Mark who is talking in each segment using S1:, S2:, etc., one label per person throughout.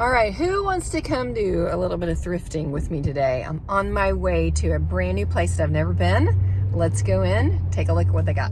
S1: All right, who wants to come do a little bit of thrifting with me today? I'm on my way to a brand new place that I've never been. Let's go in, take a look at what they got.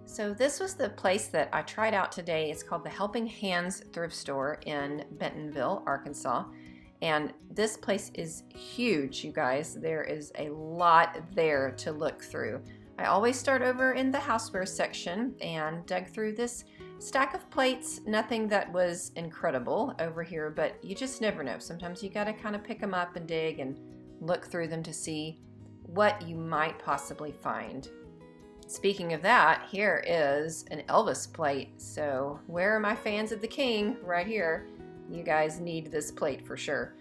S1: So this was the place that I tried out today. It's called the Helping Hands Thrift Store in Bentonville, Arkansas. And this place is huge, you guys. There is a lot there to look through. I always start over in the houseware section and dug through this stack of plates. Nothing that was incredible over here, but you just never know. Sometimes you gotta kind of pick them up and dig and look through them to see what you might possibly find. Speaking of that, here is an Elvis plate. So where are my fans of the King? Right here. You guys need this plate for sure.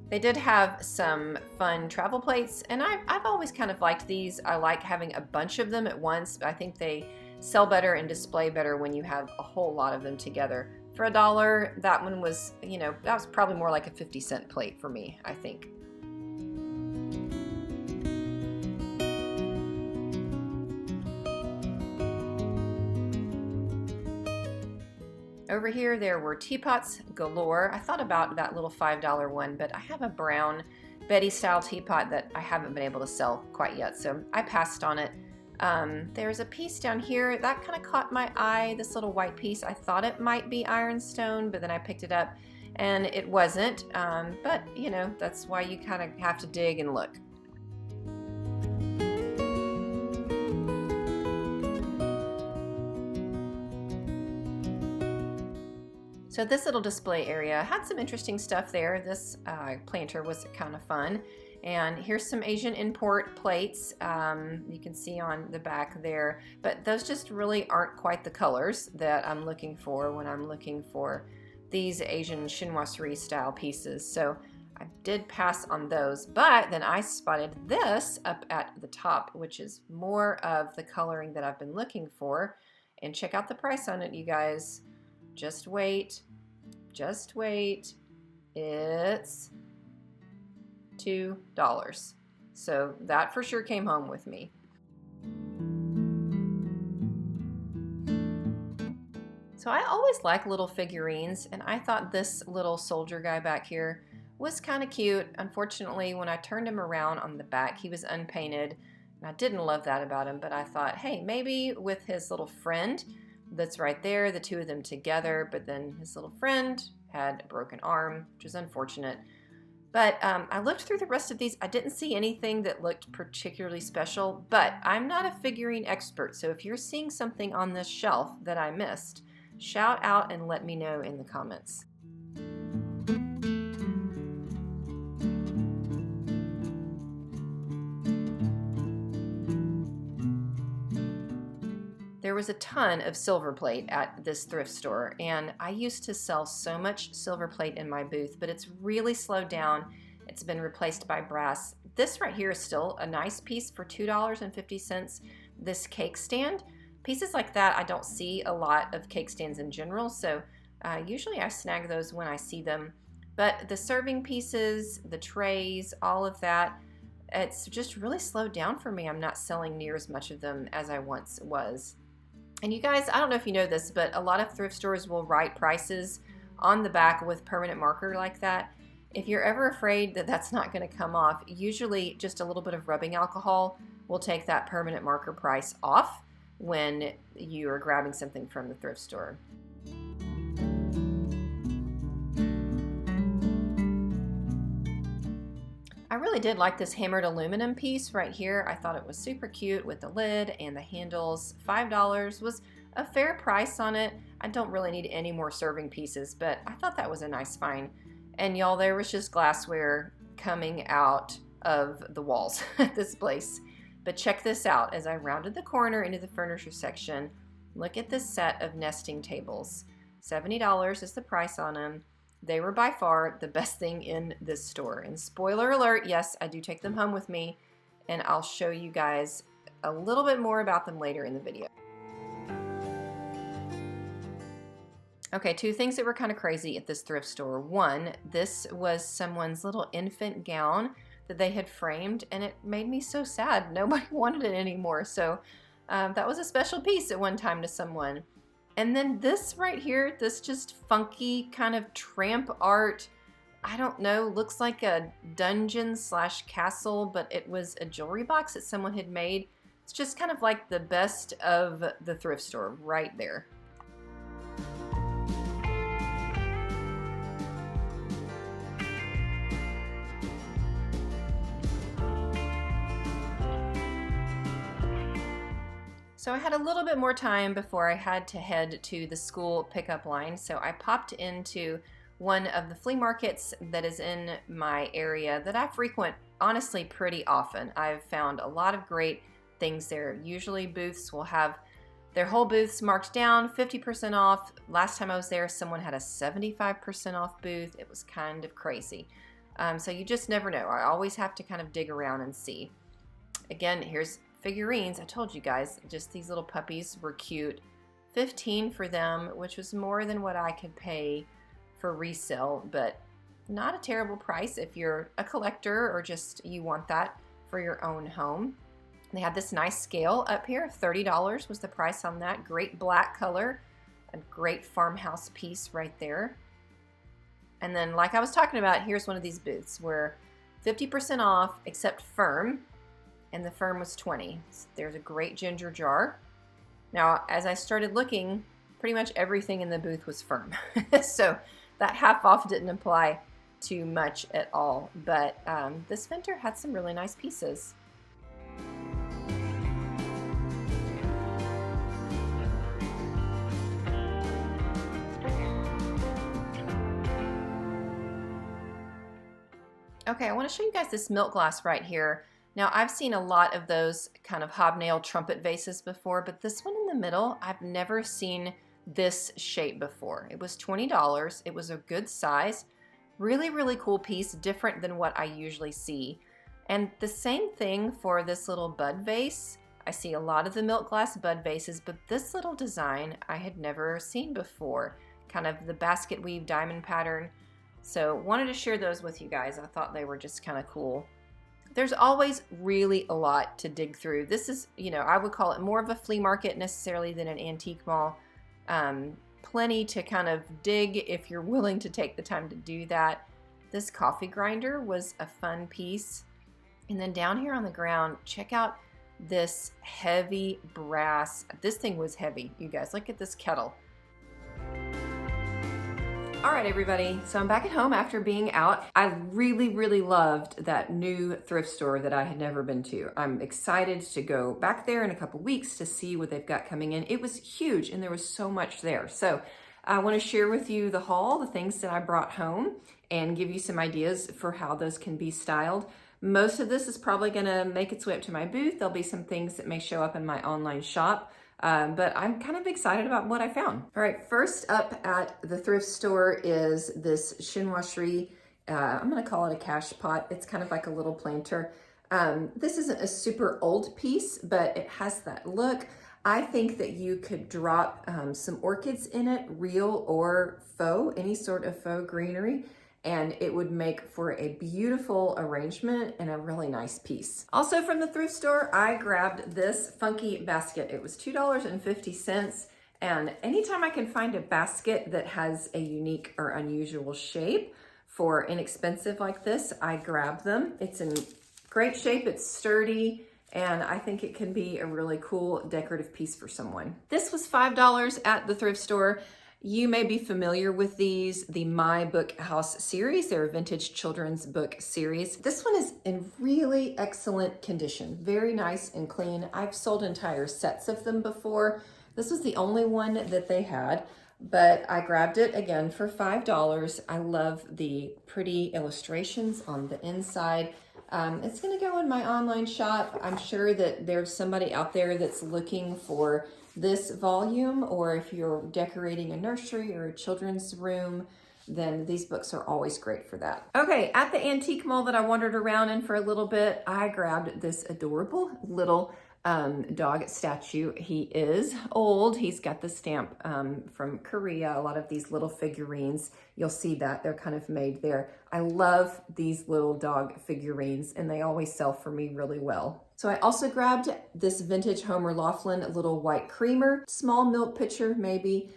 S1: They did have some fun travel plates, and I've always kind of liked these. I like having a bunch of them at once. I think they sell better and display better when you have a whole lot of them together. For $1, that one was, that was probably more like a 50-cent plate for me, I think. Over here, there were teapots galore. I thought about that little $5 one, but I have a brown Betty style teapot that I haven't been able to sell quite yet, so I passed on it. There's a piece down here that kind of caught my eye, this little white piece. I thought it might be ironstone, but then I picked it up and it wasn't. But that's why you kind of have to dig and look. So this little display area had some interesting stuff there. This planter was kind of fun. And here's some Asian import plates. You can see on the back there, but those just really aren't quite the colors that I'm looking for when I'm looking for these Asian chinoiserie style pieces. So I did pass on those, but then I spotted this up at the top, which is more of the coloring that I've been looking for. And check out the price on it, you guys. Just wait, just wait. It's $2. So that for sure came home with me. So I always like little figurines, and I thought this little soldier guy back here was kind of cute. Unfortunately, when I turned him around on the back, he was unpainted, and I didn't love that about him, but I thought, hey, maybe with his little friend that's right there, the two of them together, but then his little friend had a broken arm, which is unfortunate. But I looked through the rest of these. I didn't see anything that looked particularly special, but I'm not a figurine expert, so if you're seeing something on this shelf that I missed, shout out and let me know in the comments. There was a ton of silver plate at this thrift store, and I used to sell so much silver plate in my booth, but it's really slowed down. It's been replaced by brass. This right here is still a nice piece for $2.50. This cake stand. Pieces like that, I don't see a lot of cake stands in general, so usually I snag those when I see them. But the serving pieces, the trays, all of that, it's just really slowed down for me. I'm not selling near as much of them as I once was. And you guys, I don't know if you know this, but a lot of thrift stores will write prices on the back with permanent marker like that. If you're ever afraid that that's not going to come off, usually just a little bit of rubbing alcohol will take that permanent marker price off when you are grabbing something from the thrift store. I really did like this hammered aluminum piece right here. I thought it was super cute with the lid and the handles. $5 was a fair price on it. I don't really need any more serving pieces, but I thought that was a nice find. And y'all, there was just glassware coming out of the walls at this place. But check this out. As I rounded the corner into the furniture section, look at this set of nesting tables. $70 is the price on them. They were by far the best thing in this store. And spoiler alert, yes, I do take them home with me, and I'll show you guys a little bit more about them later in the video. Okay, two things that were kind of crazy at this thrift store. One, this was someone's little infant gown that they had framed, and it made me so sad. Nobody wanted it anymore. So that was a special piece at one time to someone. And then this right here, this just funky kind of tramp art, I don't know, looks like a dungeon / castle, but it was a jewelry box that someone had made. It's just kind of like the best of the thrift store right there. So I had a little bit more time before I had to head to the school pickup line. So I popped into one of the flea markets that is in my area that I frequent honestly pretty often. I've found a lot of great things there. Usually booths will have their whole booths marked down, 50% off. Last time I was there, someone had a 75% off booth. It was kind of crazy. So you just never know. I always have to kind of dig around and see. Again, here's figurines. I told you guys, just these little puppies were cute. $15 for them, which was more than what I could pay for resale, but not a terrible price if you're a collector or just you want that for your own home. They had this nice scale up here. $30 was the price on that. Great black color, a great farmhouse piece right there. And then, like I was talking about, here's one of these booths where 50% off except firm, and the firm was $20. There's a great ginger jar. Now, as I started looking, pretty much everything in the booth was firm. So that half off didn't apply too much at all, but this vendor had some really nice pieces. Okay, I want to show you guys this milk glass right here. Now, I've seen a lot of those kind of hobnail trumpet vases before, but this one in the middle, I've never seen this shape before. It was $20. It was a good size. Really, really cool piece, different than what I usually see. And the same thing for this little bud vase. I see a lot of the milk glass bud vases, but this little design I had never seen before. Kind of the basket weave diamond pattern. So wanted to share those with you guys. I thought they were just kind of cool. There's always really a lot to dig through. This is, I would call it more of a flea market necessarily than an antique mall. Plenty to kind of dig if you're willing to take the time to do that. This coffee grinder was a fun piece. And then down here on the ground, check out this heavy brass. This thing was heavy, you guys. Look at this kettle. All right, everybody, so I'm back at home after being out. I really, really loved that new thrift store that I had never been to. I'm excited to go back there in a couple weeks to see what they've got coming in. It was huge and there was so much there. So I want to share with you the haul, the things that I brought home, and give you some ideas for how those can be styled. Most of this is probably going to make its way up to my booth. There'll be some things that may show up in my online shop. But I'm kind of excited about what I found. All right, first up at the thrift store is this chinoiserie. I'm gonna call it a cash pot. It's kind of like a little planter. This isn't a super old piece, but it has that look. I think that you could drop some orchids in it, real or faux, any sort of faux greenery, and it would make for a beautiful arrangement and a really nice piece. Also from the thrift store, I grabbed this funky basket. It was $2.50, and anytime I can find a basket that has a unique or unusual shape for inexpensive like this, I grab them. It's in great shape, it's sturdy, and I think it can be a really cool decorative piece for someone. This was $5 at the thrift store. You may be familiar with these, the My Book House series. They're a vintage children's book series. This one is in really excellent condition, very nice and clean. I've sold entire sets of them before. This was the only one that they had, but I grabbed it again for $5. I love the pretty illustrations on the inside. It's gonna go in my online shop. I'm sure that there's somebody out there that's looking for this volume, or if you're decorating a nursery or a children's room, then these books are always great for that. Okay, at the antique mall that I wandered around in for a little bit, I grabbed this adorable little dog statue. He is old. He's got the stamp from Korea. A lot of these little figurines, you'll see that they're kind of made there. I love these little dog figurines, and they always sell for me really well. So I also grabbed this vintage Homer Laughlin little white creamer, small milk pitcher maybe.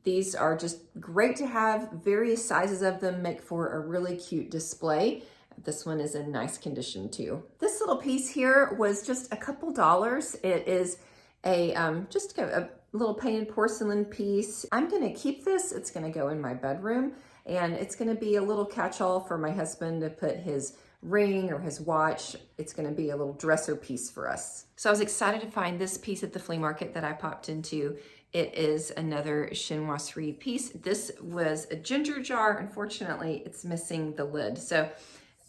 S1: These are just great to have. Various sizes of them make for a really cute display. This one is in nice condition too. This little piece here was just a couple dollars. It is a just a little painted porcelain piece. I'm gonna keep this. It's gonna go in my bedroom, and it's gonna be a little catch-all for my husband to put his ring or his watch. It's gonna be a little dresser piece for us. So I was excited to find this piece at the flea market that I popped into. It is another chinoiserie piece. This was a ginger jar. Unfortunately, it's missing the lid. So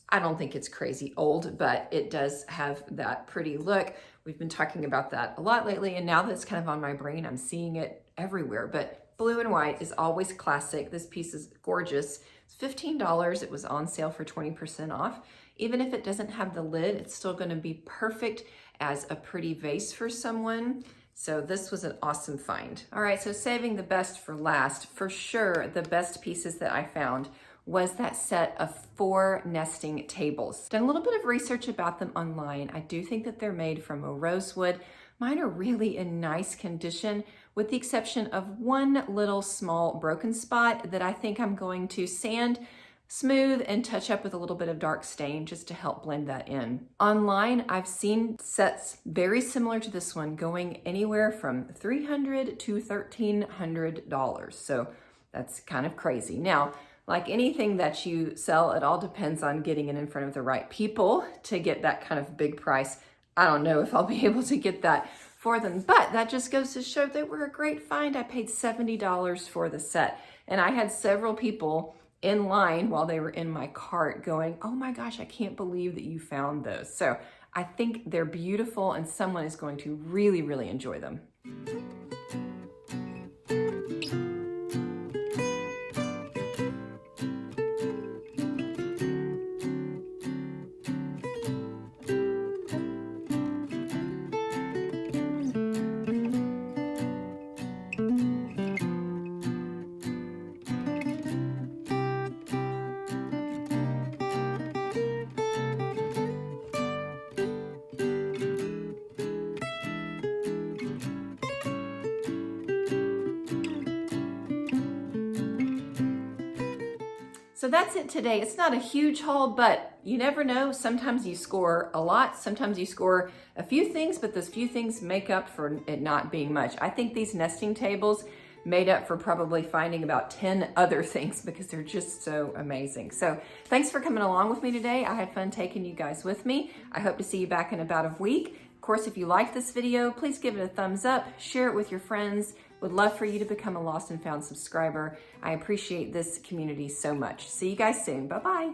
S1: I don't think it's crazy old, but it does have that pretty look. We've been talking about that a lot lately, and now that it's kind of on my brain, I'm seeing it everywhere. But blue and white is always classic. This piece is gorgeous. It's $15. It was on sale for 20% off. Even if it doesn't have the lid, it's still gonna be perfect as a pretty vase for someone. So this was an awesome find. All right, so saving the best for last. For sure, the best pieces that I found was that set of 4 nesting tables. Done a little bit of research about them online. I do think that they're made from a rosewood. Mine are really in nice condition, with the exception of one little small broken spot that I think I'm going to sand, smooth, and touch up with a little bit of dark stain just to help blend that in. Online, I've seen sets very similar to this one going anywhere from $300 to $1,300. So that's kind of crazy. Now, like anything that you sell, it all depends on getting it in front of the right people to get that kind of big price. I don't know if I'll be able to get that for them, but that just goes to show they were a great find. I paid $70 for the set, and I had several people in line while they were in my cart going, "Oh my gosh, I can't believe that you found those." So I think they're beautiful, and someone is going to really, really enjoy them. So that's it today. It's not a huge haul, but you never know. Sometimes you score a lot, sometimes you score a few things, but those few things make up for it not being much. I think these nesting tables made up for probably finding about 10 other things because they're just so amazing. So thanks for coming along with me today. I had fun taking you guys with me. I hope to see you back in about a week. Of course, if you liked this video, please give it a thumbs up, share it with your friends. Would love for you to become a Lost and Found subscriber. I appreciate this community so much. See you guys soon. Bye-bye.